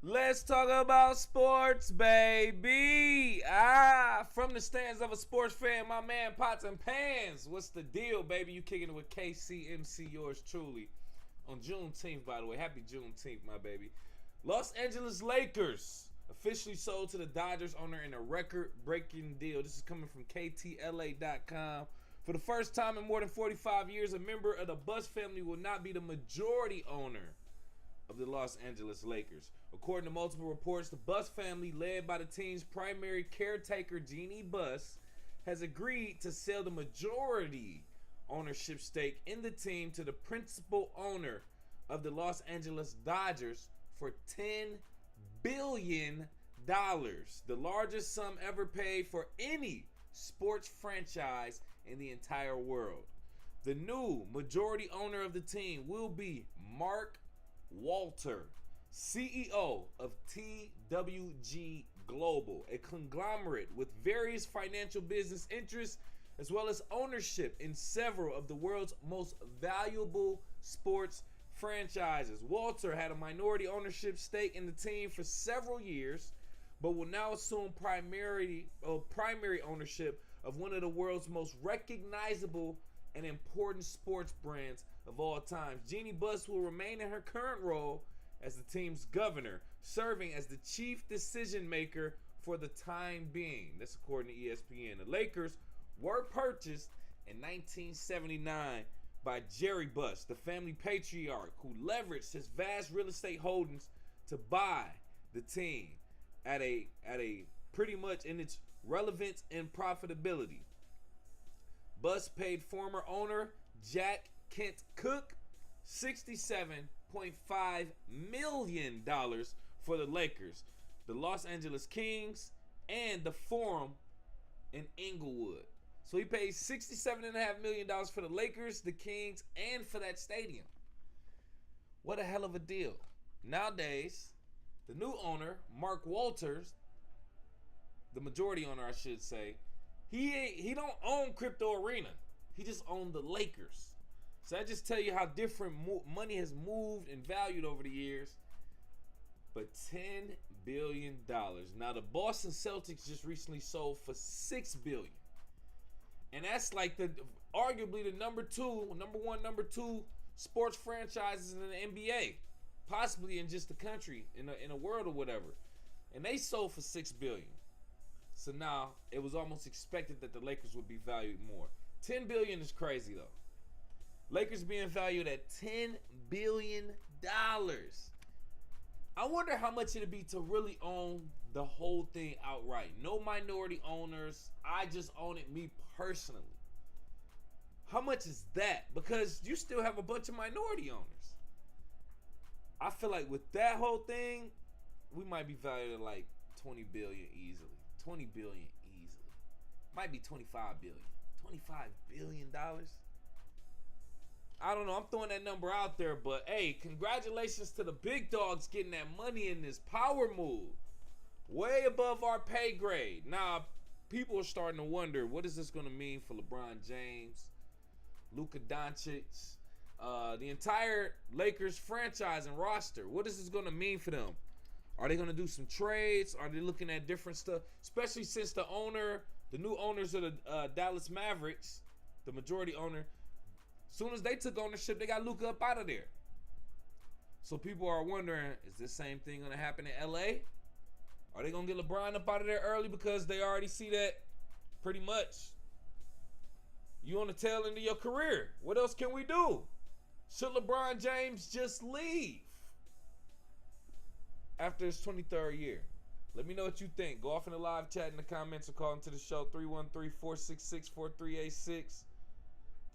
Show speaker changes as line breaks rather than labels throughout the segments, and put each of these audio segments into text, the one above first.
Let's talk about sports, baby. From the stands of a sports fan, my man Pots and Pans. What's the deal, baby? You kicking it with KCMC, yours truly. On Juneteenth, by the way. Happy Juneteenth, my baby. Los Angeles Lakers officially sold to the Dodgers owner in a record-breaking deal. This is coming from KTLA.com. For the first time in more than 45 years, a member of the Buss family will not be the majority owner of the Los Angeles Lakers. According to multiple reports, the Buss family, led by the team's primary caretaker, Jeanie Buss, has agreed to sell the majority ownership stake in the team to the principal owner of the Los Angeles Dodgers for $10 billion, the largest sum ever paid for any sports franchise in the entire world. The new majority owner of the team will be Mark Walter, CEO of TWG Global, a conglomerate with various financial business interests as well as ownership in several of the world's most valuable sports franchises. Walter had a minority ownership stake in the team for several years, but will now assume primary ownership of one of the world's most recognizable and important sports brands of all time. Jeanie Buss will remain in her current role as the team's governor, serving as the chief decision maker for the time being. That's according to ESPN. The Lakers were purchased in 1979 by Jeanie Buss, the family patriarch, who leveraged his vast real estate holdings to buy the team at a pretty much in its relevance and profitability. Buss paid former owner Jack Kent Cooke $67.5 million for the Lakers, the Los Angeles Kings, and the Forum in Inglewood. So he paid $67.5 million for the Lakers, the Kings, and for that stadium. What a hell of a deal. Nowadays, the new owner, Mark Walters, the majority owner, I should say, he don't own Crypto Arena. He just owned the Lakers. So I just tell you how different money has moved and valued over the years. But $10 billion. Now the Boston Celtics just recently sold for $6 billion. And that's like arguably the number two sports franchises in the NBA. Possibly in just the country, in the world or whatever. And they sold for $6 billion. So now it was almost expected that the Lakers would be valued more. $10 billion is crazy though. Lakers being valued at $10 billion. I wonder how much it'd be to really own the whole thing outright. No minority owners. I just own it, me personally. How much is that? Because you still have a bunch of minority owners. I feel like with that whole thing, we might be valued at like $20 billion easily. $20 billion easily. Might be $25 billion. $25 billion? I don't know. I'm throwing that number out there, but hey, congratulations to the big dogs getting that money in this power move. Way above our pay grade. Now, people are starting to wonder, what is this going to mean for LeBron James, Luka Doncic, the entire Lakers franchise and roster? What is this going to mean for them? Are they going to do some trades? Are they looking at different stuff? Especially since the new owners of the Dallas Mavericks, the majority owner, as soon as they took ownership, they got Luka up out of there. So people are wondering, is this same thing going to happen in LA? Are they going to get LeBron up out of there early because they already see that pretty much you on the tail end of your career? What else can we do? Should LeBron James just leave after his 23rd year? Let me know what you think. Go off in the live chat in the comments or call into the show 313-466-4386.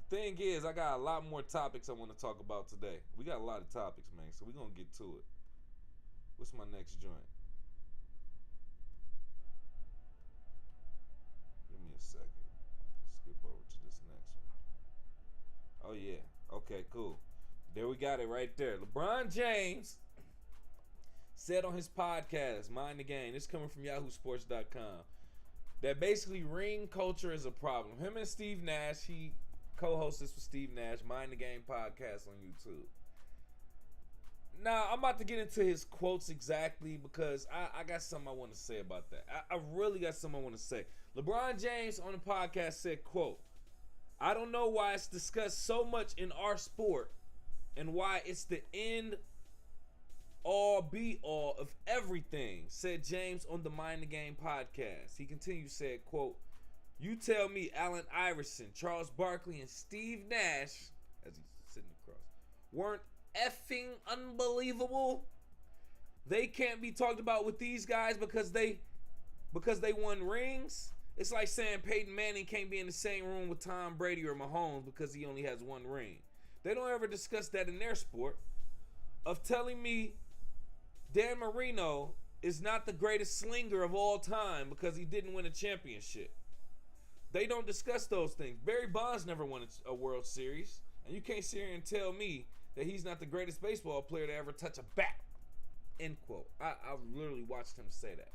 The thing is, I got a lot more topics I want to talk about today. We got a lot of topics, man, so we're going to get to it. What's my next joint? Give me a second. Skip over to this next one. Oh, yeah. Okay, cool. There we got it right there. LeBron James said on his podcast, Mind the Game, this coming from yahoosports.com, that basically ring culture is a problem. Him and Steve Nash, he co-hosts this with Steve Nash, Mind the Game podcast on YouTube. Now, I'm about to get into his quotes exactly because I got something I want to say about that. I really got something I want to say. LeBron James on the podcast said, quote, "I don't know why it's discussed so much in our sport and why it's the end all be all of everything," said James on the Mind the Game podcast. He continued, said, quote, "You tell me Allen Iverson, Charles Barkley, and Steve Nash," as he's sitting across, "weren't effing unbelievable? They can't be talked about with these guys because they won rings. It's like saying Peyton Manning can't be in the same room with Tom Brady or Mahomes because he only has one ring. They don't ever discuss that in their sport. Of telling me Dan Marino is not the greatest slinger of all time because he didn't win a championship. They don't discuss those things. Barry Bonds never won a World Series, and you can't sit here and tell me that he's not the greatest baseball player to ever touch a bat." End quote. I literally watched him say that,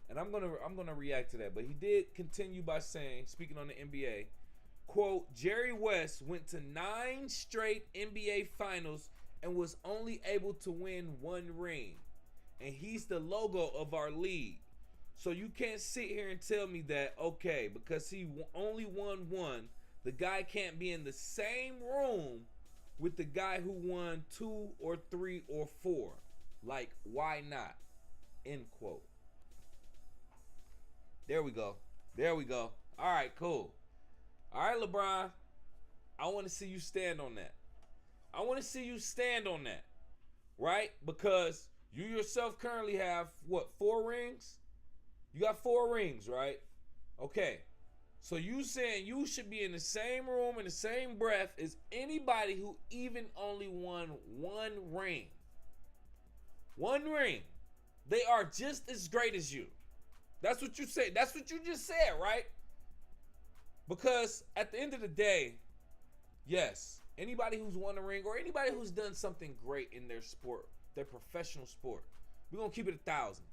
and I'm gonna react to that. But he did continue by saying, speaking on the NBA, quote, "Jerry West went to 9 straight NBA Finals and was only able to win 1 ring, and he's the logo of our league. So you can't sit here and tell me that, okay, because he only won 1, the guy can't be in the same room with the guy who won 2 or 3 or 4. Like, why not?" End quote. There we go. All right, cool. All right, LeBron, I want to see you stand on that. Right? Because you yourself currently have, 4 rings? You got 4 rings, right? Okay. So you saying you should be in the same room, in the same breath as anybody who even only won 1 ring. 1 ring. They are just as great as you. That's what you say. That's what you just said, right? Because at the end of the day, yes, anybody who's won a ring or anybody who's done something great in their sport, their professional sport, we're going to keep it 1,000.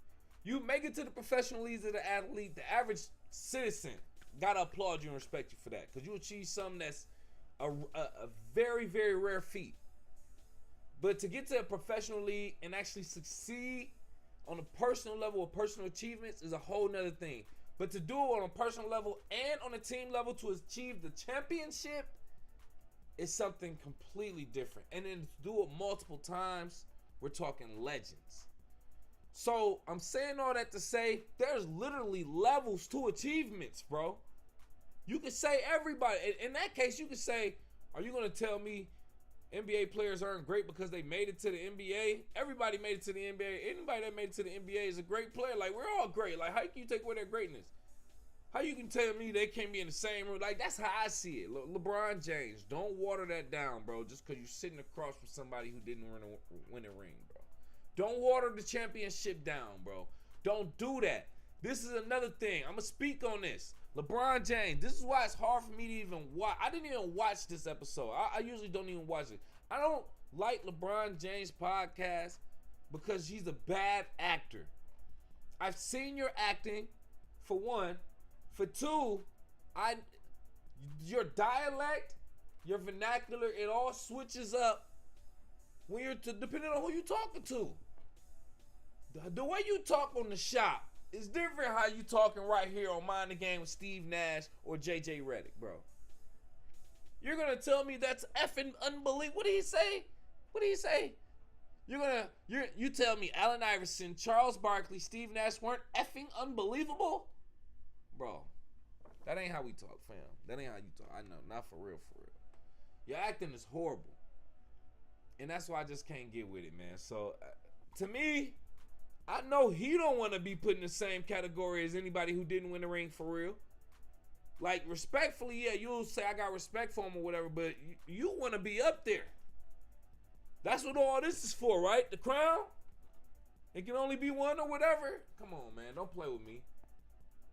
You make it to the professional leagues of the athlete, the average citizen got to applaud you and respect you for that, because you achieve something that's a very, very rare feat. But to get to a professional league and actually succeed on a personal level with personal achievements is a whole nother thing. But to do it on a personal level and on a team level to achieve the championship is something completely different. And then to do it multiple times, we're talking legends. So I'm saying all that to say there's literally levels to achievements, bro. You could say everybody. In that case, you could say, are you going to tell me NBA players aren't great because they made it to the NBA? Everybody made it to the NBA. Anybody that made it to the NBA is a great player. Like, we're all great. Like, how can you take away their greatness? How you can tell me they can't be in the same room? Like, that's how I see it. LeBron James, don't water that down, bro, just because you're sitting across from somebody who didn't win a ring, bro. Don't water the championship down, bro. Don't do that. This is another thing. I'm going to speak on this. LeBron James, this is why it's hard for me to even watch. I didn't even watch this episode. I usually don't even watch it. I don't like LeBron James' podcast because he's a bad actor. I've seen your acting, for one. For two, your dialect, your vernacular, it all switches up when you're depending on who you're talking to. The way you talk on the shop is different how you talking right here on Mind the Game with Steve Nash or JJ Redick, bro. You're gonna tell me that's effing unbelievable. What did he say? You tell me Allen Iverson, Charles Barkley, Steve Nash weren't effing unbelievable? Bro, that ain't how we talk, fam. That ain't how you talk. I know, not for real. Your acting is horrible. And that's why I just can't get with it, man. So, to me, I know he don't want to be put in the same category as anybody who didn't win the ring for real. Like, respectfully, yeah, you'll say I got respect for him or whatever, but you want to be up there. That's what all this is for, right? The crown? It can only be one or whatever. Come on, man. Don't play with me.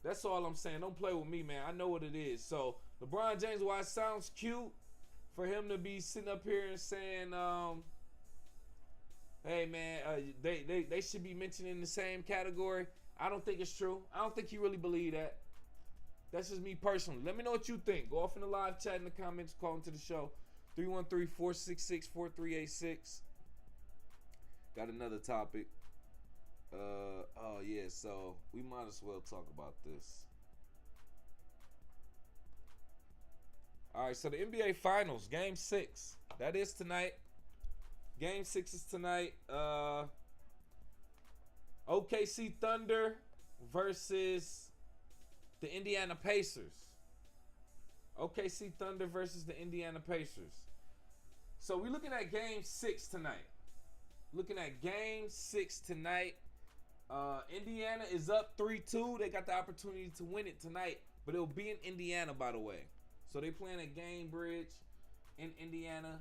That's all I'm saying. Don't play with me, man. I know what it is. So, LeBron James, while it sounds cute for him to be sitting up here and saying, hey, man, they should be mentioned in the same category, I don't think it's true. I don't think he really believe that. That's just me personally. Let me know what you think. Go off in the live chat in the comments. Call into the show. 313-466-4386. got another topic. Oh yeah, so we might as well talk about this. All right, so the NBA Finals, Game 6. That is tonight. Game 6 is tonight. OKC Thunder versus the Indiana Pacers. OKC Thunder versus the Indiana Pacers. So we're looking at Game 6 tonight. Indiana is up 3-2. They got the opportunity to win it tonight, but it'll be in Indiana, by the way. So they playing at Game Bridge in Indiana.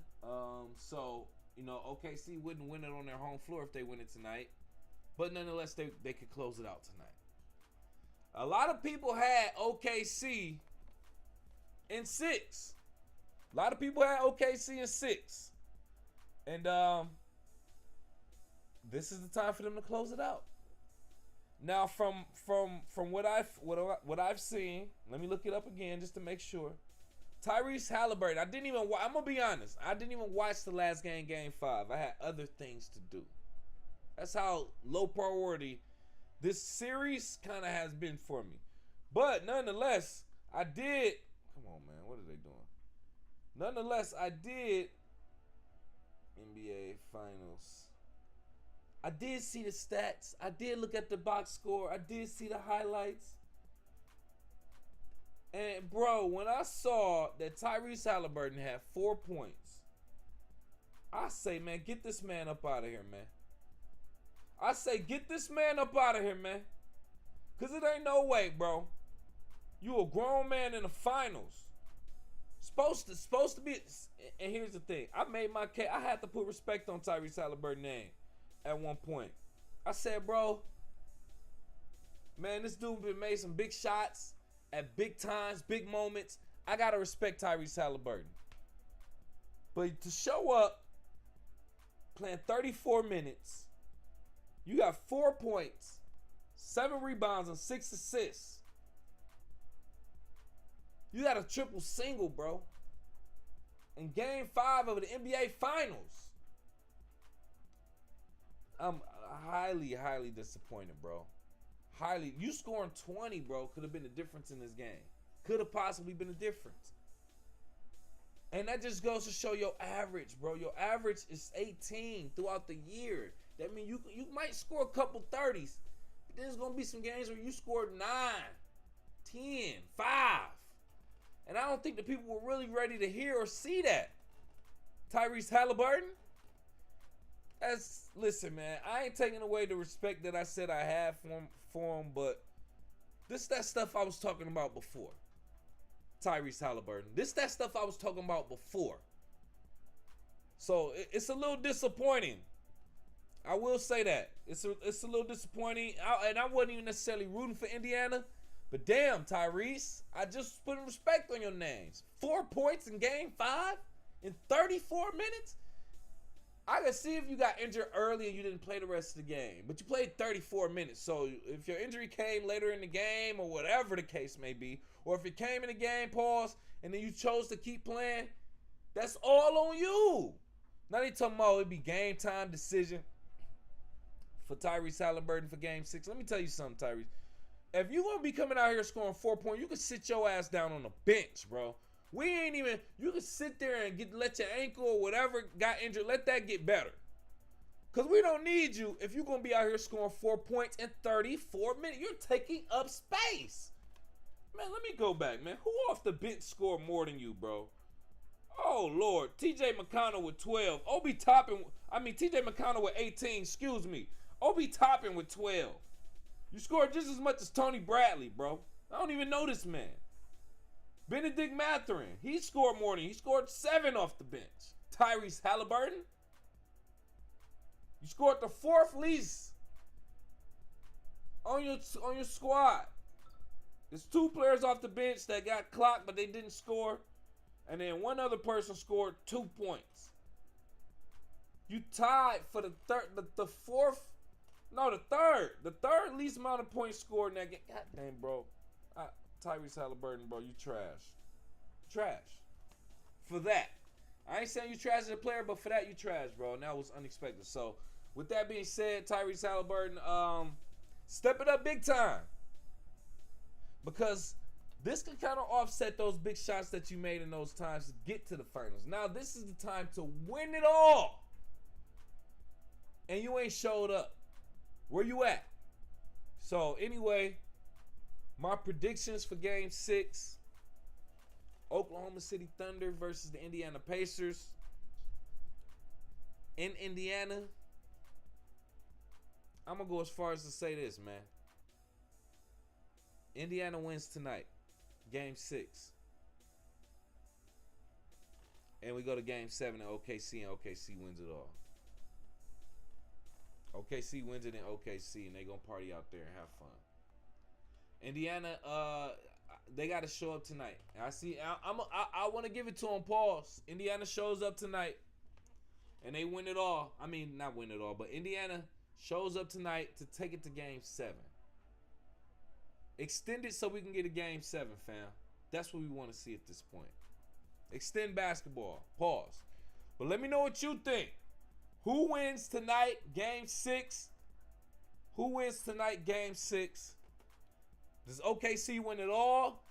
So, you know, OKC wouldn't win it on their home floor if they win it tonight. But nonetheless, they could close it out tonight. A lot of people had OKC in 6. A lot of people had OKC in 6. And this is the time for them to close it out. Now, from what I've seen, let me look it up again just to make sure. Tyrese Halliburton, I'm gonna be honest, I didn't even watch the last game, Game 5. I had other things to do. That's how low priority this series kind of has been for me. But nonetheless, I did. Come on, man, what are they doing? Nonetheless, I did NBA Finals. I did see the stats. I did look at the box score. I did see the highlights. And, bro, when I saw that Tyrese Halliburton had 4 points, I say, man, get this man up out of here, man. I say, get this man up out of here, man. Because it ain't no way, bro. You a grown man in the finals. Supposed to be. And here's the thing. I made my case. I had to put respect on Tyrese Halliburton's name at one point. I said, bro, man, this dude been made some big shots at big times, big moments. I got to respect Tyrese Halliburton. But to show up playing 34 minutes, you got 4 points, 7 rebounds, and 6 assists. You got a triple single, bro. In Game 5 of the NBA Finals. I'm highly, highly disappointed, bro. Highly. You scoring 20, bro, could have been the difference in this game. Could have possibly been the difference. And that just goes to show your average, bro. Your average is 18 throughout the year. That means you might score a couple 30s. But there's going to be some games where you scored 9, 10, 5. And I don't think the people were really ready to hear or see that. Tyrese Halliburton? Listen, man, I ain't taking away the respect that I said I had for him, but this that stuff I was talking about before. Tyrese Halliburton. This that stuff I was talking about before. So it's a little disappointing. I will say that. It's a little disappointing. And I wasn't even necessarily rooting for Indiana. But damn, Tyrese, I just put respect on your names. 4 points in Game 5 in 34 minutes? I can see if you got injured early and you didn't play the rest of the game. But you played 34 minutes. So if your injury came later in the game or whatever the case may be, or if it came in the game, pause, and then you chose to keep playing, that's all on you. Now they talking about it'd be game time decision for Tyrese Halliburton for Game 6. Let me tell you something, Tyrese. If you gonna be coming out here scoring 4 points, you can sit your ass down on the bench, bro. We ain't even. You can sit there and let your ankle or whatever got injured. Let that get better. Cause we don't need you if you're gonna be out here scoring 4 points in 34 minutes. You're taking up space, man. Let me go back, man. Who off the bench scored more than you, bro? Oh Lord, T.J. McConnell with 12. T.J. McConnell with 18. Excuse me. Obi Toppin with 12. You scored just as much as Tony Bradley, bro. I don't even know this man. Benedict Mathurin, he scored more than you. He scored 7 off the bench. Tyrese Halliburton, you scored the 4th least on your squad. There's 2 players off the bench that got clocked, but they didn't score. And then one other person scored 2 points. You tied for the third least amount of points scored in that game. God damn, bro. Tyrese Halliburton, bro, you trash. Trash. For that. I ain't saying you trash as a player, but for that, you trash, bro. And that was unexpected. So, With that being said, Tyrese Halliburton, step it up big time. Because this can kind of offset those big shots that you made in those times to get to the finals. Now, this is the time to win it all. And you ain't showed up. Where you at? So, anyway, my predictions for Game 6. Oklahoma City Thunder versus the Indiana Pacers. In Indiana, I'm going to go as far as to say this, man. Indiana wins tonight. Game 6. And we go to Game 7 in OKC, and OKC wins it all. OKC wins it in OKC, and they going to party out there and have fun. Indiana, they got to show up tonight. I want to give it to them. Pause. Indiana shows up tonight, and they win it all. I mean, not win it all, but Indiana shows up tonight to take it to Game 7. Extend it so we can get a Game 7, fam. That's what we want to see at this point. Extend basketball. Pause. But let me know what you think. Who wins tonight, Game 6? Who wins tonight, Game 6? Does OKC win it all?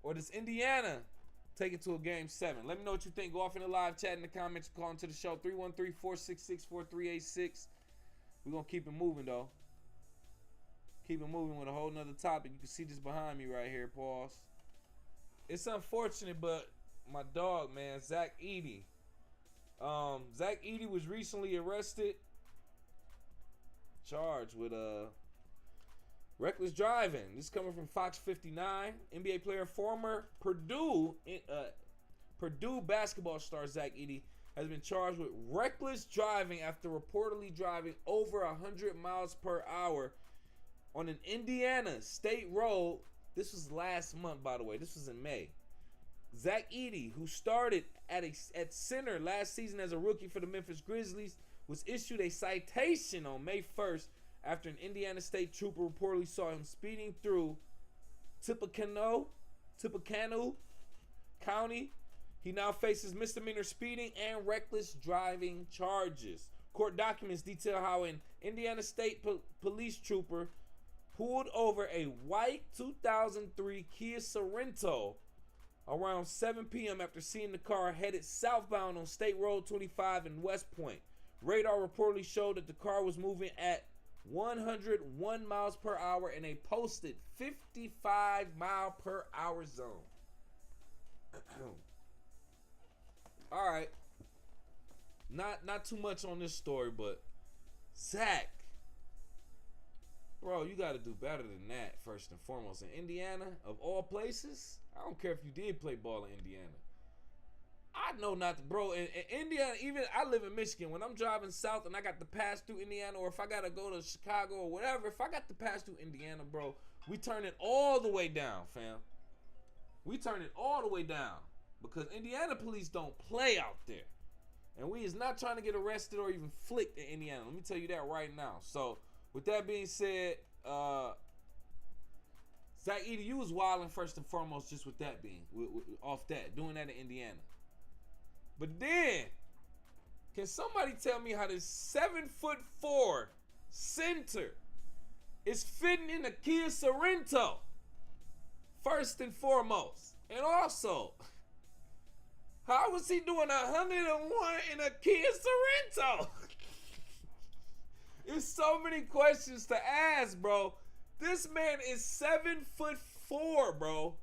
Or does Indiana take it to a Game 7? Let me know what you think. Go off in the live chat in the comments. Call into the show. 313-466-4386. We're going to keep it moving, though. Keep it moving with a whole nother topic. You can see this behind me right here. Pause. It's unfortunate, but my dog, man, Zach Edey. Zach Edey was recently arrested. Charged with reckless driving. This is coming from Fox 59. NBA player, former Purdue basketball star Zach Edey has been charged with reckless driving after reportedly driving over 100 miles per hour on an Indiana state road. This was last month, by the way. This was in May. Zach Edey, who started at center last season as a rookie for the Memphis Grizzlies, was issued a citation on May 1st after an Indiana state trooper reportedly saw him speeding through Tippecanoe County. He now faces misdemeanor speeding and reckless driving charges. Court documents detail how an Indiana State police trooper pulled over a white 2003 Kia Sorento around 7 p.m. after seeing the car headed southbound on State Road 25 in West Point. Radar reportedly showed that the car was moving at 101 miles per hour in a posted 55 mile per hour zone. All right. Not too much on this story, but Zach, bro, you got to do better than that, first and foremost. In Indiana, of all places, I don't care if you did play ball in Indiana. I know not to, bro. In Indiana, even I live in Michigan. When I'm driving south and I got to pass through Indiana, or if I got to go to Chicago or whatever, if I got to pass through Indiana, bro, we turn it all the way down, fam. We turn it all the way down because Indiana police don't play out there. And we is not trying to get arrested or even flicked in Indiana. Let me tell you that right now. So, with that being said, Zach Edey, you was wilding first and foremost just with that being, off that, doing that in Indiana. But then, can somebody tell me how this 7'4" center is fitting in a Kia Sorento? First and foremost. And also, how was he doing 101 in a Kia Sorento? There's so many questions to ask, bro. This man is 7'4", bro.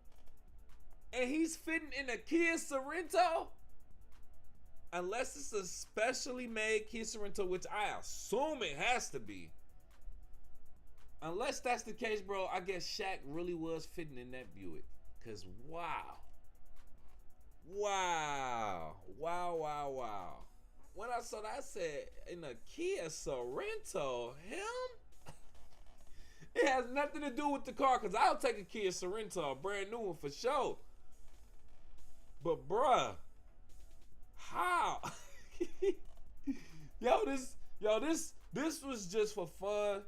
And he's fitting in a Kia Sorento? Unless it's a specially made Kia Sorento, which I assume it has to be. Unless that's the case, bro, I guess Shaq really was fitting in that Buick. Because, wow. When I saw that, I said, in a Kia Sorento, him? It has nothing to do with the car, because I'll take a Kia Sorento, a brand new one for sure. But, bruh, how? This was just for fun,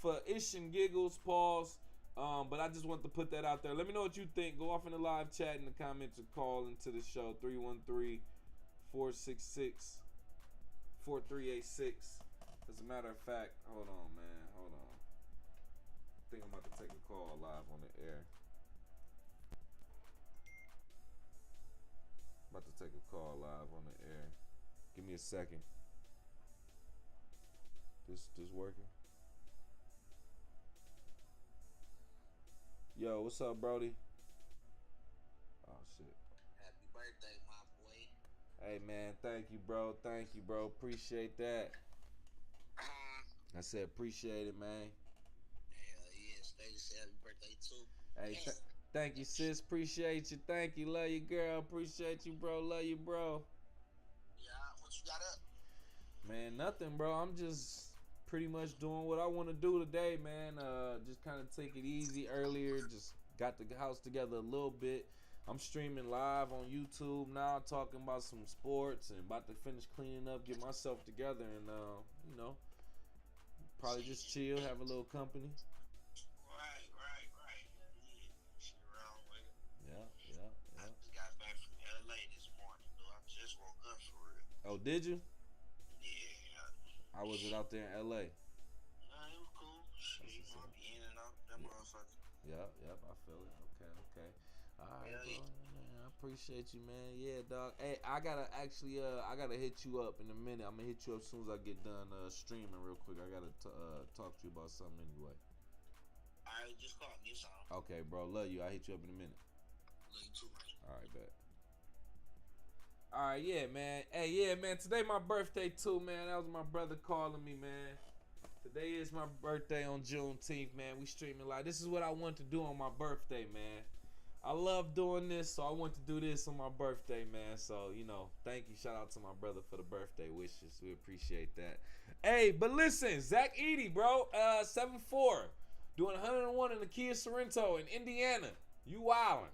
for ish and giggles, pause. But I just want to put that out there. Let me know what you think. Go off in the live chat in the comments or call into the show. 313-466-4386. As a matter of fact, hold on, man. Hold on. I think I'm about to take a call live on the air. About to take a call live on the air. Give me a second. This working? Yo, what's up, Brody? Oh shit.
Happy birthday, my boy.
Hey man, thank you, bro. Thank you, bro. Appreciate that. I said appreciate it, man.
Hell yeah, Stage said happy birthday too.
Hey, thank you, sis. Appreciate you. Thank you. Love you, girl. Appreciate you, bro. Love you, bro.
Yeah, what you got up?
Man, nothing, bro. I'm just pretty much doing what I want to do today, man. Just kind of take it easy earlier. Just got the house together a little bit. I'm streaming live on YouTube now, talking about some sports and about to finish cleaning up, get myself together, and you know, probably just chill, have a little company.
Right. Yeah, shit wrong with it.
Yeah.
I just got back from LA this morning, though. I just woke up for real.
Oh, did you?
Yeah.
How was it out there in LA?
It was cool. Shit, you know, I be in and out that motherfucker.
Yep, I feel it. Okay. All right,
Yeah,
bro. Man, I appreciate you, man. Yeah, dog. Hey, I gotta hit you up in a minute. I'm gonna hit you up as soon as I get done streaming real quick. I gotta talk to you about something anyway.
Alright, just call me something.
Okay, bro. Love you. I'll hit you up in a minute.
Love you too, man.
All right, bet. All right, yeah, man. Hey, yeah, man. Today my birthday too, man. That was my brother calling me, man. Today is my birthday on Juneteenth, man. We streaming live. This is what I want to do on my birthday, man. I love doing this, so I want to do this on my birthday, man. So, you know, thank you. Shout out to my brother for the birthday wishes. We appreciate that. Hey, but listen, Zach Edey, bro, 7'4", doing 101 in the Kia Sorrento in Indiana. You wildin'.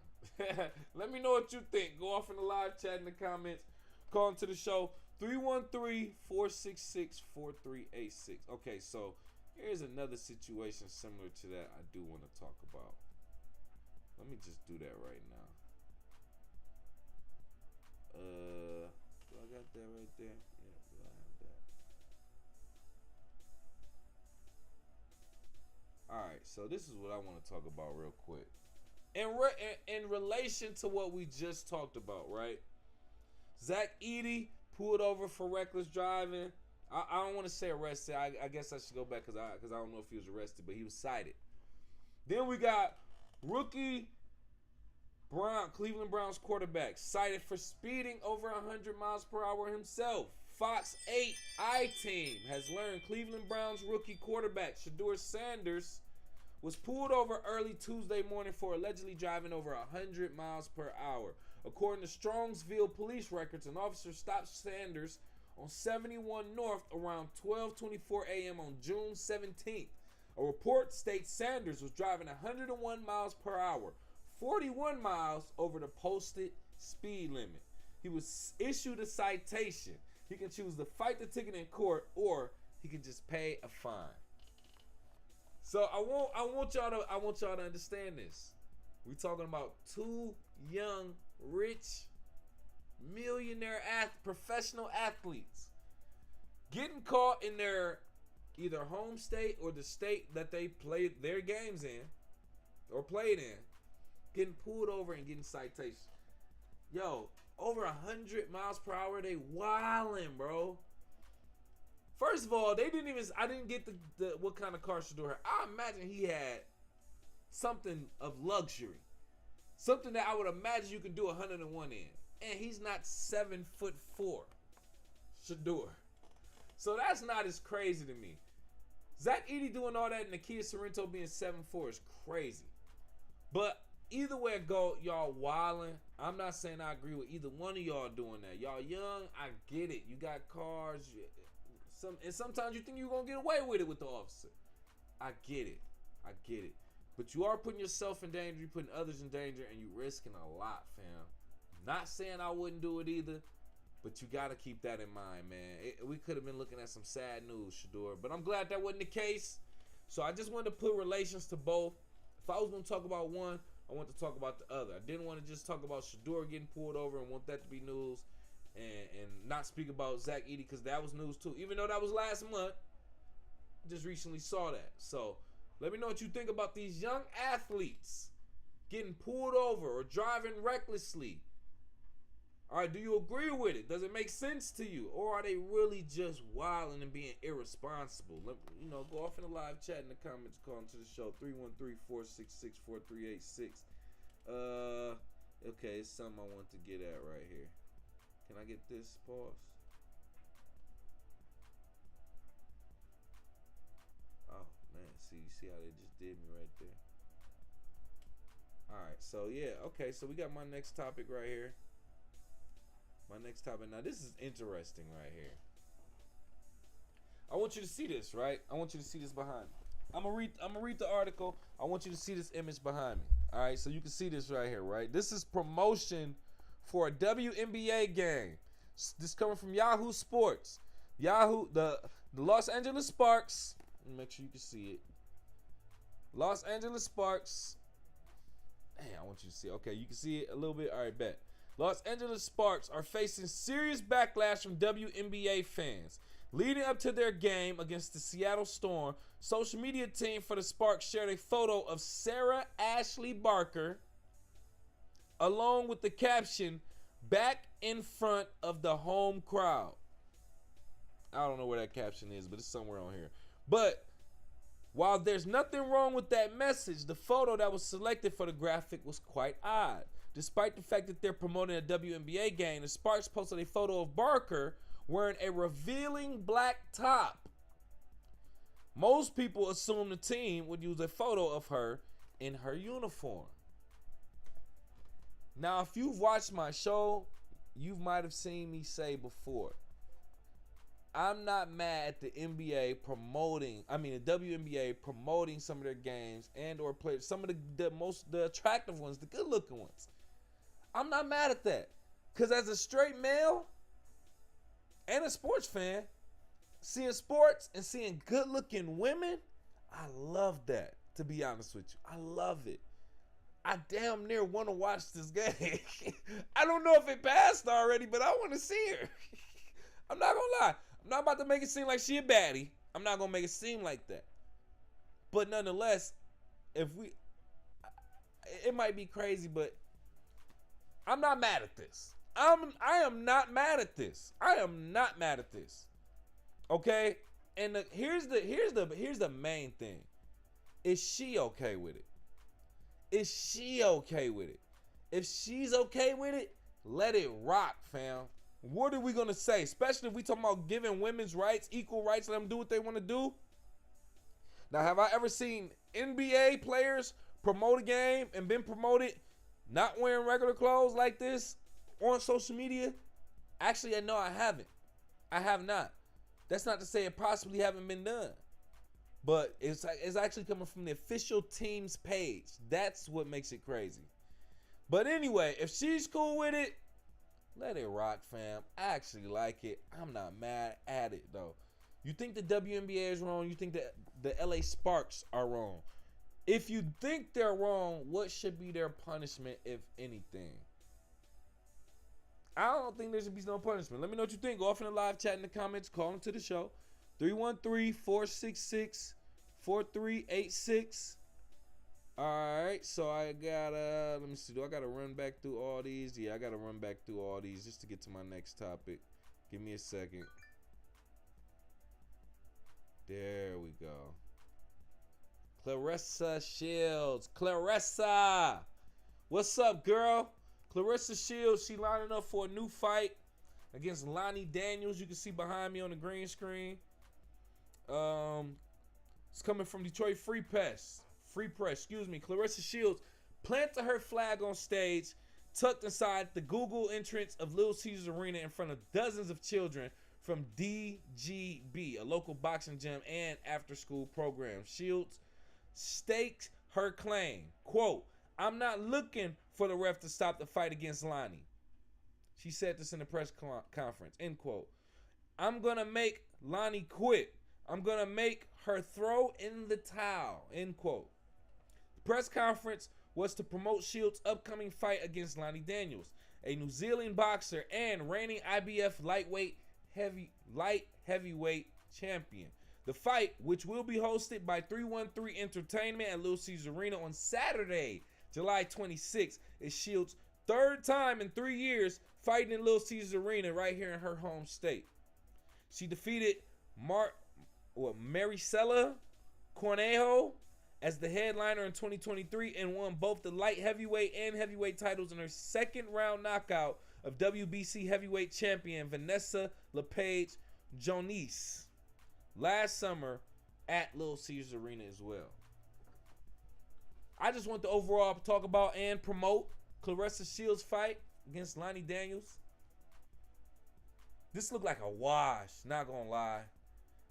Let me know what you think. Go off in the live chat in the comments. Call into the show, 313-466-4386. Okay, so here's another situation similar to that I do want to talk about. Let me just do that right now. Do I got that right there? Yeah, do I have that? Alright, so this is what I want to talk about real quick. In relation to what we just talked about, right? Zach Edey pulled over for reckless driving. I don't want to say arrested. I guess I should go back because I don't know if he was arrested, but he was cited. Then we got rookie Cleveland Browns quarterback cited for speeding over 100 miles per hour himself. Fox 8 I-Team has learned Cleveland Browns rookie quarterback Shedeur Sanders was pulled over early Tuesday morning for allegedly driving over 100 miles per hour. According to Strongsville police records, an officer stopped Sanders on 71 North around 12:24 a.m. on June 17th. A report states Sanders was driving 101 miles per hour, 41 miles over the posted speed limit. He was issued a citation. He can choose to fight the ticket in court, or he can just pay a fine. So I want y'all to understand this. We talking about two young, rich, millionaire professional athletes getting caught in their either home state or the state that they played their games in or played in, getting pulled over and getting citations. Yo, over 100 miles per hour, they wildin', bro. First of all, I didn't get the what kind of car Shedeur had. I imagine he had something of luxury. Something that I would imagine you can do 101 in. And he's not 7'4", Shedeur. So that's not as crazy to me. Zach Edey doing all that in the Kia Sorrento being 7'4" is crazy. But either way it go, y'all wildin'. I'm not saying I agree with either one of y'all doing that. Y'all young, I get it. You got cars. And sometimes you think you're going to get away with it with the officer. I get it. But you are putting yourself in danger. You're putting others in danger. And you're risking a lot, fam. Not saying I wouldn't do it either. But you got to keep that in mind, man. We could have been looking at some sad news, Shedeur. But I'm glad that wasn't the case. So I just wanted to put relations to both. If I was going to talk about one, I want to talk about the other. I didn't want to just talk about Shedeur getting pulled over and want that to be news. And not speak about Zach Edey because that was news too. Even though that was last month, just recently saw that. So let me know what you think about these young athletes getting pulled over or driving recklessly. All right, do you agree with it? Does it make sense to you? Or are they really just wilding and being irresponsible? Go off in the live chat in the comments, call into the show, 313-466-4386. Okay, it's something I want to get at right here. Can I get this? Pause. Oh, man, see how they just did me right there. All right, so yeah, okay, so we got my next topic right here. My next topic. Now, this is interesting right here. I want you to see this, right? I want you to see this behind me. I'm gonna read the article. I want you to see this image behind me. All right, so you can see this right here, right? This is promotion for a WNBA game. This coming from Yahoo Sports. The Los Angeles Sparks. Let me make sure you can see it. Los Angeles Sparks. Damn, I want you to see it. Okay, you can see it a little bit. All right, bet. Los Angeles Sparks are facing serious backlash from WNBA fans. Leading up to their game against the Seattle Storm, social media team for the Sparks shared a photo of Sarah Ashley Barker along with the caption, "Back in front of the home crowd." I don't know where that caption is, but it's somewhere on here. But while there's nothing wrong with that message, the photo that was selected for the graphic was quite odd. Despite the fact that they're promoting a WNBA game, the Sparks posted a photo of Barker wearing a revealing black top. Most people assume the team would use a photo of her in her uniform. Now, if you've watched my show, you might have seen me say before, I'm not mad at the WNBA promoting some of their games and or players, some of the attractive ones, the good looking ones. I'm not mad at that. Because as a straight male and a sports fan, seeing sports and seeing good looking women, I love that, to be honest with you. I love it. I damn near want to watch this game. I don't know if it passed already, but I want to see her. I'm not going to lie. I'm not about to make it seem like she a baddie. I'm not going to make it seem like that. But nonetheless, it might be crazy, but I'm not mad at this. I am not mad at this. I am not mad at this. Okay? And here's the main thing. Is she okay with it? Is she okay with it? If she's okay with it, let it rock, fam. What are we gonna say? Especially if we talking about giving women's rights, equal rights, let them do what they want to do. Now, have I ever seen NBA players promote a game and been promoted not wearing regular clothes like this on social media? Actually, no, I haven't. I have not. That's not to say it possibly haven't been done. But it's actually coming from the official team's page. That's what makes it crazy. But anyway, if she's cool with it, let it rock, fam. I actually like it. I'm not mad at it, though. You think the WNBA is wrong? You think that the LA Sparks are wrong? If you think they're wrong, what should be their punishment, if anything? I don't think there should be no punishment. Let me know what you think. Go off in the live chat in the comments. Call into the show. 313-466-4386. All right, so I gotta, let me see, do I gotta run back through all these? Yeah, I gotta run back through all these just to get to my next topic. Give me a second. There we go. Claressa Shields. Claressa! What's up, girl? Claressa Shields, she lining up for a new fight against Lonnie Daniels. You can see behind me on the green screen. It's coming from Detroit Free Press. Claressa Shields planted her flag on stage, tucked inside the Google entrance of Little Caesars Arena in front of dozens of children from DGB, a local boxing gym and after-school program. Shields staked her claim, quote, "I'm not looking for the ref to stop the fight against Lonnie." She said this in a press conference, end quote. "I'm going to make Lonnie quit. I'm going to make her throw in the towel," end quote. The press conference was to promote Shields' upcoming fight against Lonnie Daniels, a New Zealand boxer and reigning IBF light heavyweight champion. The fight, which will be hosted by 313 Entertainment at Little Caesars Arena on Saturday, July 26th, is Shields' third time in 3 years fighting in Little Caesars Arena right here in her home state. She defeated Maricela Cornejo as the headliner in 2023 and won both the light heavyweight and heavyweight titles in her second round knockout of WBC heavyweight champion Vanessa LePage Jones last summer at Little Caesars Arena as well. I just want to overall talk about and promote Claressa Shields' fight against Lonnie Daniels. This looked like a wash, not gonna lie.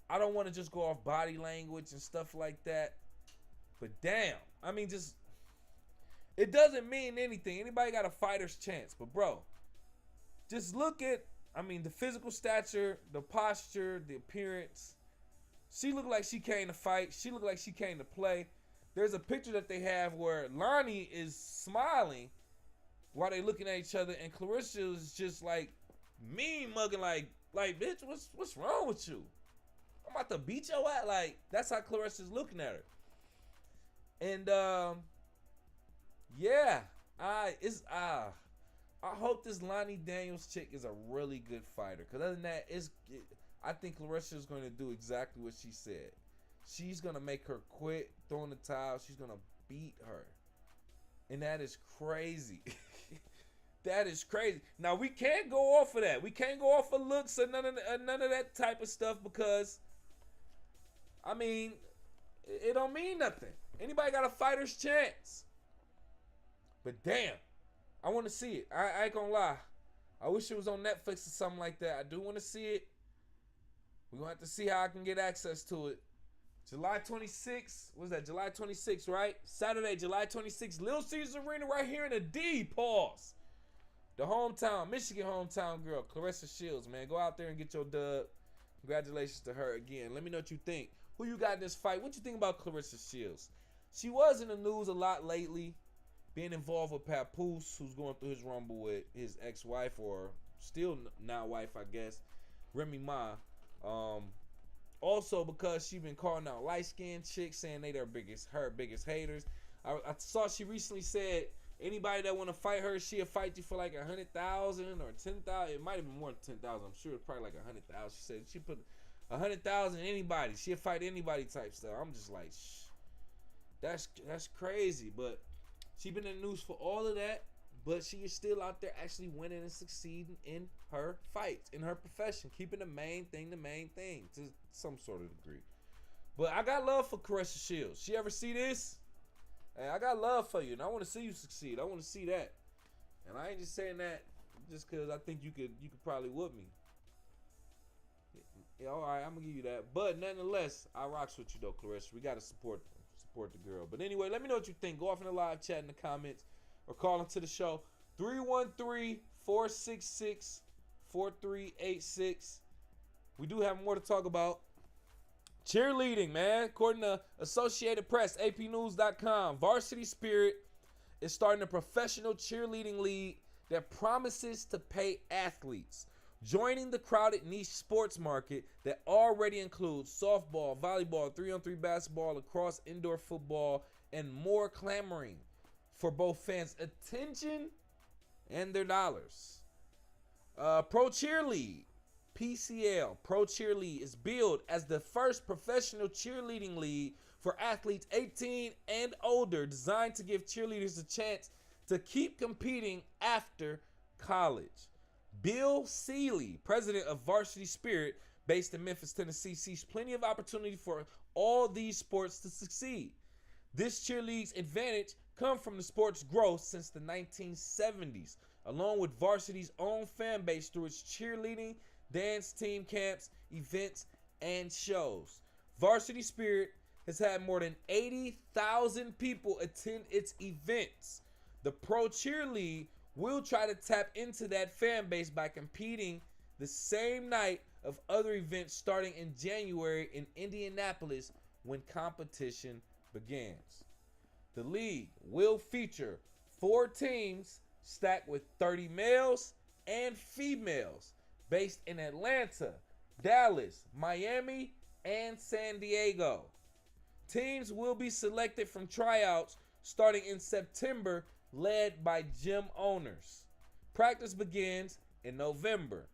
I don't want to just go off body language and stuff like that. But damn, I mean, just, it doesn't mean anything. Anybody got a fighter's chance. But bro, just look at, I mean, the physical stature, the posture, the appearance. She looked like she came to fight. She looked like she came to play. There's a picture that they have where Lonnie is smiling while they looking at each other, and Claressa is just like mean mugging, like bitch, what's wrong with you? I'm about to beat your ass. Like, that's how Claressa's looking at her. And yeah, I hope this Lonnie Daniels chick is a really good fighter. Cause other than that, I think Claressa is going to do exactly what she said. She's going to make her quit throwing the towel. She's going to beat her. And that is crazy. That is crazy. Now, we can't go off of that. We can't go off of looks or none of that type of stuff because, I mean, it don't mean nothing. Anybody got a fighter's chance. But damn, I want to see it. I ain't gonna lie. I wish it was on Netflix or something like that. I do want to see it. We're going to have to see how I can get access to it. July 26th. What's that? July 26th, right? Saturday, July 26th. Little Caesars Arena right here in the D. Pause. The hometown, Michigan hometown girl, Claressa Shields, man. Go out there and get your dub. Congratulations to her again. Let me know what you think. Who you got in this fight? What you think about Claressa Shields? She was in the news a lot lately, being involved with Papoose, who's going through his rumble with his ex-wife, or still now wife, I guess, Remy Ma. Also because she been calling out light-skinned chicks, saying they her biggest haters. I saw she recently said anybody that want to fight her, she'll fight you for like 100,000 or 10,000. It might have been more than 10,000. I'm sure it's probably like 100,000. She said she put 100,000 anybody. She'll fight anybody type stuff. I'm just like, shh. That's crazy. But she been in the news for all of that. But she is still out there actually winning and succeeding in her fights, in her profession, keeping the main thing to some sort of degree. But I got love for Claressa Shields. She ever see this? Hey, I got love for you, and I want to see you succeed. I want to see that. And I ain't just saying that just because I think you could probably whoop me. Yeah, all right, I'm gonna give you that. But nonetheless, I rocks with you though, Claressa. We gotta support the girl. But anyway, let me know what you think. Go off in the live chat in the comments or call into the show 313-466-4386. We do have more to talk about. Cheerleading, man. According to Associated Press, APnews.com, Varsity Spirit is starting a professional cheerleading league that promises to pay athletes, joining the crowded niche sports market that already includes softball, volleyball, 3-on-3 basketball, lacrosse, indoor football, and more, clamoring for both fans' attention and their dollars. Pro Cheerlead, PCL, Pro Cheerlead, is billed as the first professional cheerleading league for athletes 18 and older, designed to give cheerleaders a chance to keep competing after college. Bill Seeley, president of Varsity Spirit, based in Memphis, Tennessee, sees plenty of opportunity for all these sports to succeed. This cheerleading's advantage come from the sport's growth since the 1970s, along with Varsity's own fan base through its cheerleading, dance team camps, events, and shows. Varsity Spirit has had more than 80,000 people attend its events. The Pro Cheerlead will try to tap into that fan base by competing the same night of other events starting in January in Indianapolis when competition begins. The league will feature 4 teams stacked with 30 males and females based in Atlanta, Dallas, Miami, and San Diego. Teams will be selected from tryouts starting in September, led by gym owners. Practice begins in November.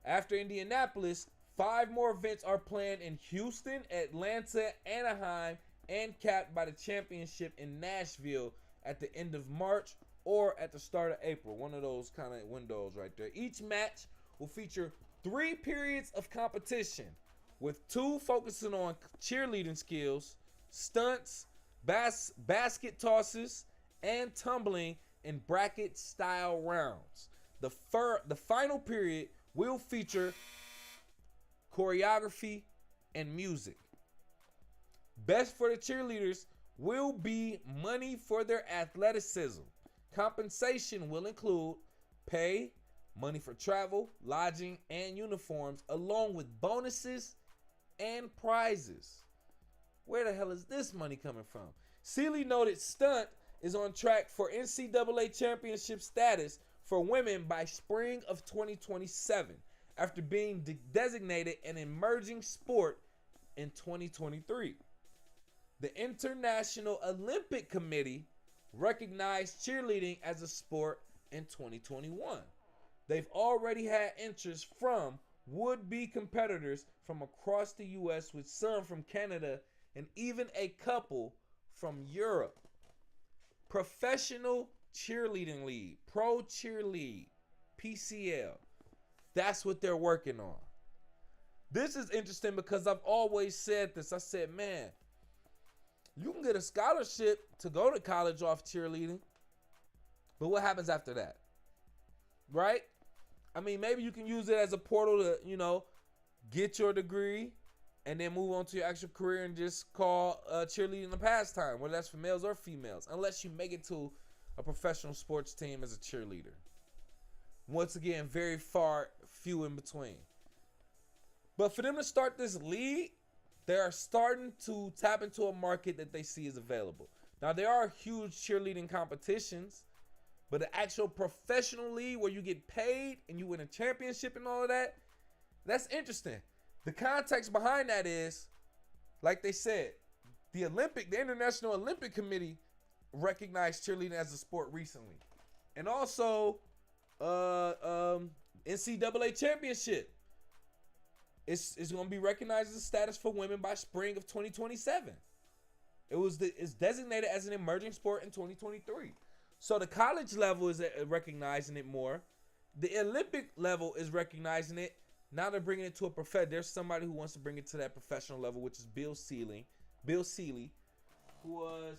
After Indianapolis, 5 more events are planned in Houston, Atlanta, Anaheim, and capped by the championship in Nashville at the end of March or at the start of April. One of those kind of windows right there. Each match will feature 3 periods of competition, with 2 focusing on cheerleading skills, stunts, basket tosses, and tumbling in bracket-style rounds. The final period will feature choreography and music. Best for the cheerleaders will be money for their athleticism. Compensation will include pay, money for travel, lodging, and uniforms, along with bonuses and prizes. Where the hell is this money coming from? Seeley noted stunt is on track for NCAA championship status for women by spring of 2027, after being designated an emerging sport in 2023. The International Olympic Committee recognized cheerleading as a sport in 2021. They've already had interest from would-be competitors from across the U.S., with some from Canada and even a couple from Europe. Professional Cheerleading League, Pro Cheer League, PCL. That's what they're working on. This is interesting because I've always said this. I said, man, you can get a scholarship to go to college off cheerleading, but what happens after that? Right? I mean, maybe you can use it as a portal to, get your degree and then move on to your actual career and just call cheerleading a pastime, whether that's for males or females, unless you make it to a professional sports team as a cheerleader. Once again, very few in between. But for them to start this league, they are starting to tap into a market that they see is available. Now, there are huge cheerleading competitions, but the actual professional league where you get paid and you win a championship and all of that, that's interesting. The context behind that is, like they said, the International Olympic Committee recognized cheerleading as a sport recently. And also, NCAA championship. It's going to be recognized as a status for women by spring of 2027. It's designated as an emerging sport in 2023. So the college level is recognizing it more. The Olympic level is recognizing it. Now they're bringing it to a there's somebody who wants to bring it to that professional level, which is Bill Seeley, who was,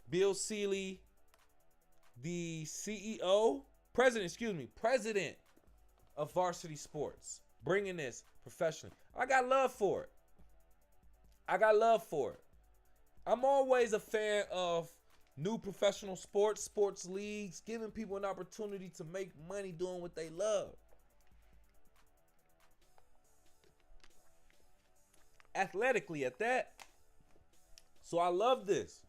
Bill Seeley, the president of Varsity Sports, bringing this professionally. I got love for it. I'm always a fan of new professional sports leagues, giving people an opportunity to make money doing what they love. Athletically at that. So I love this.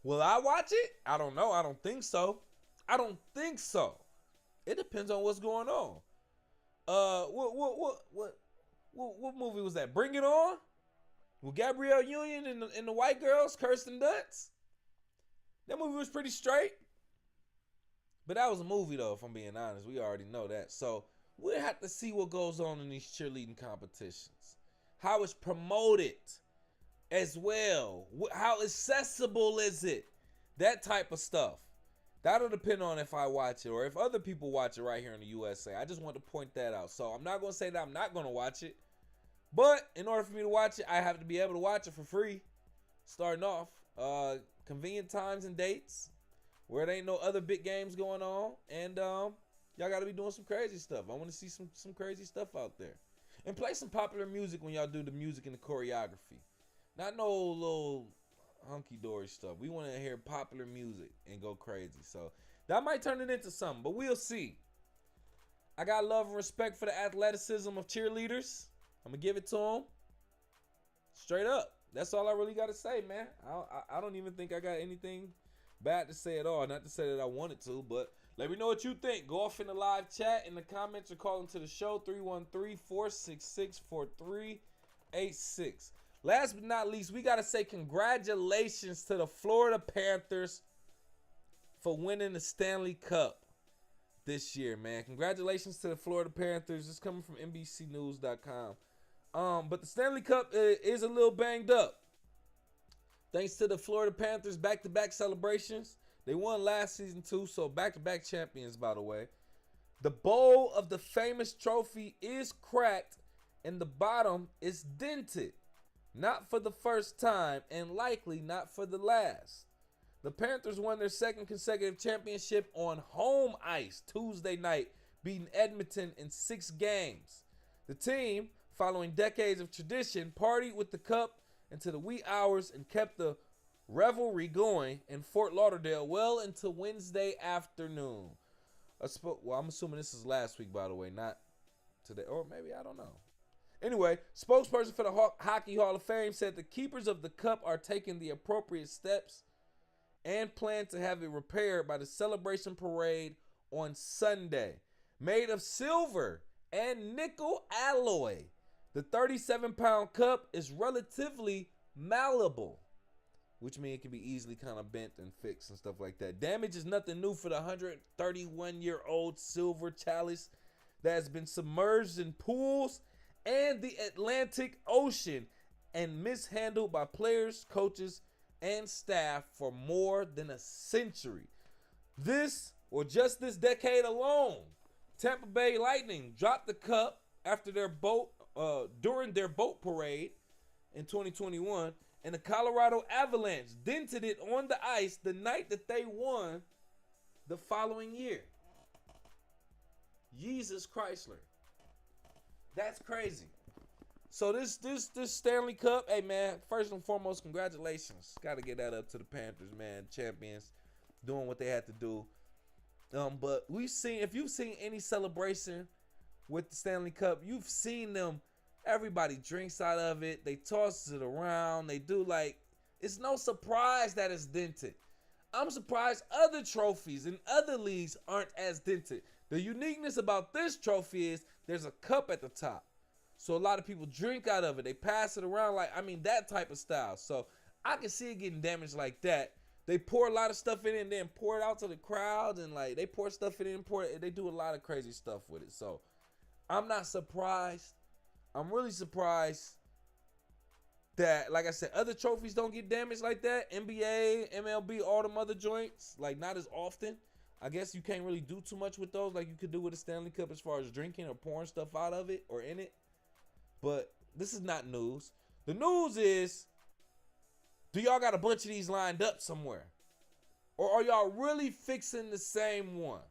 Will I watch it? I don't know. I don't think so. It depends on what's going on. What movie was that? Bring It On? With Gabrielle Union and the white girls, Kirsten Dunst? That movie was pretty straight. But that was a movie, though, if I'm being honest. We already know that. So we'll have to see what goes on in these cheerleading competitions. How it's promoted as well. How accessible is it? That type of stuff. That'll depend on if I watch it or if other people watch it right here in the USA. I just want to point that out. So I'm not going to say that I'm not going to watch it. But in order for me to watch it, I have to be able to watch it for free. Starting off. Convenient times and dates. Where there ain't no other big games going on. And y'all got to be doing some crazy stuff. I want to see some crazy stuff out there. And play some popular music when y'all do the music and the choreography. Not no little hunky-dory stuff. We want to hear popular music and go crazy. So that might turn it into something, but we'll see. I got love and respect for the athleticism of cheerleaders. I'm going to give it to them. Straight up. That's all I really got to say, man. I don't even think I got anything bad to say at all. Not to say that I wanted to, but Let me know what you think. Go off in the live chat, in the comments, or call into the show, 313-466-4386. Last but not least, we got to say congratulations to the Florida Panthers for winning the Stanley Cup this year, man. Congratulations to the Florida Panthers. This coming from NBCNews.com. But the Stanley Cup is a little banged up. Thanks to the Florida Panthers back-to-back celebrations. They won last season too, so back-to-back champions, by the way. The bowl of the famous trophy is cracked, and the bottom is dented. Not for the first time, and likely not for the last. The Panthers won their second consecutive championship on home ice Tuesday night, beating Edmonton in 6 games. The team, following decades of tradition, partied with the cup into the wee hours and kept the revelry going in Fort Lauderdale well into Wednesday afternoon. Well, I'm assuming this is last week, by the way, not today. Or maybe, I don't know. Anyway, spokesperson for the Hockey Hall of Fame said the keepers of the cup are taking the appropriate steps and plan to have it repaired by the celebration parade on Sunday. Made of silver and nickel alloy, the 37-pound cup is relatively malleable, which means it can be easily kind of bent and fixed and stuff like that. Damage is nothing new for the 131-year-old silver chalice that has been submerged in pools and the Atlantic Ocean and mishandled by players, coaches, and staff for more than a century. This, or just this decade alone, Tampa Bay Lightning dropped the cup after during their boat parade in 2021, and the Colorado Avalanche dented it on the ice the night that they won the following year. Jesus Chrysler. That's crazy. So this Stanley Cup, hey man, first and foremost, congratulations. Got to get that up to the Panthers, man. Champions, doing what they had to do. But we've seen, if you've seen any celebration with the Stanley Cup, you've seen them. Everybody drinks out of it. They toss it around. They do like, it's no surprise that it's dented. I'm surprised other trophies in other leagues aren't as dented. The uniqueness about this trophy is there's a cup at the top. So a lot of people drink out of it. They pass it around that type of style. So I can see it getting damaged like that. They pour a lot of stuff in it and then pour it out to the crowd, and like they pour stuff in it and pour it. They do a lot of crazy stuff with it. So I'm not surprised. I'm really surprised that, like I said, other trophies don't get damaged like that. NBA, MLB, all them other joints, like not as often. I guess you can't really do too much with those like you could do with a Stanley Cup as far as drinking or pouring stuff out of it or in it. But this is not news. The news is, do y'all got a bunch of these lined up somewhere? Or are y'all really fixing the same one?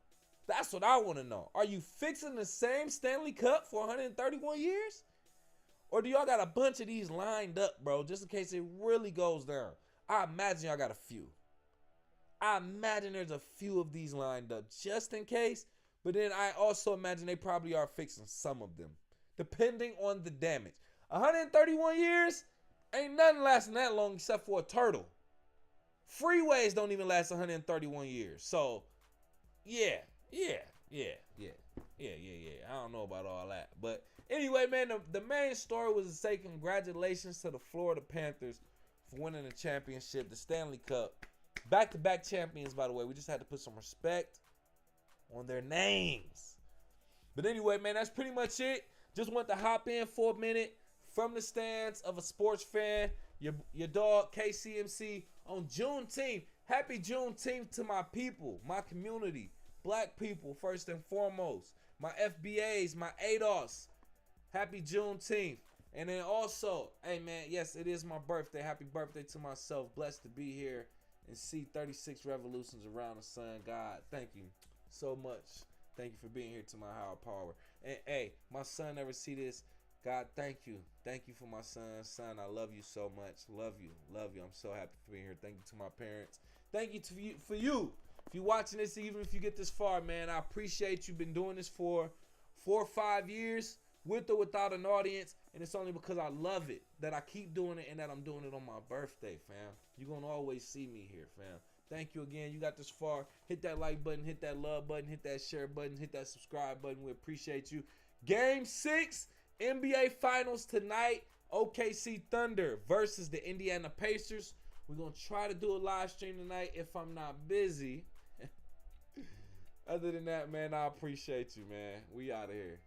That's what I want to know. Are you fixing the same Stanley Cup for 131 years? Or do y'all got a bunch of these lined up, bro, just in case it really goes down? I imagine y'all got a few. I imagine there's a few of these lined up just in case. But then I also imagine they probably are fixing some of them, depending on the damage. 131 years, ain't nothing lasting that long except for a turtle. Freeways don't even last 131 years. So, yeah. I don't know about all that. But anyway, man, the main story was to say congratulations to the Florida Panthers for winning the championship, the Stanley Cup. Back-to-back champions, by the way. We just had to put some respect on their names. But anyway, man, that's pretty much it. Just want to hop in for a minute from the stands of a sports fan. Your dog, KCMC, on Juneteenth. Happy Juneteenth to my people, my community, black people first and foremost. My FBAs, my ADOS. Happy Juneteenth. And then also, hey man, yes, it is my birthday. Happy birthday to myself. Blessed to be here and see 36 revolutions around the sun. God, thank you so much. Thank you for being here to my higher power. And hey, my son never see this. God, thank you. Thank you for my son. Son, I love you so much. Love you. I'm so happy for being here. Thank you to my parents. Thank you for you. If you're watching this, even if you get this far, man, I appreciate you. Been doing this for 4 or 5 years, with or without an audience. And it's only because I love it that I keep doing it and that I'm doing it on my birthday, fam. You're going to always see me here, fam. Thank you again. You got this far. Hit that like button, hit that love button, hit that share button, hit that subscribe button. We appreciate you. Game 6, NBA Finals tonight. OKC Thunder versus the Indiana Pacers. We're going to try to do a live stream tonight if I'm not busy. Other than that, man, I appreciate you, man. We out of here.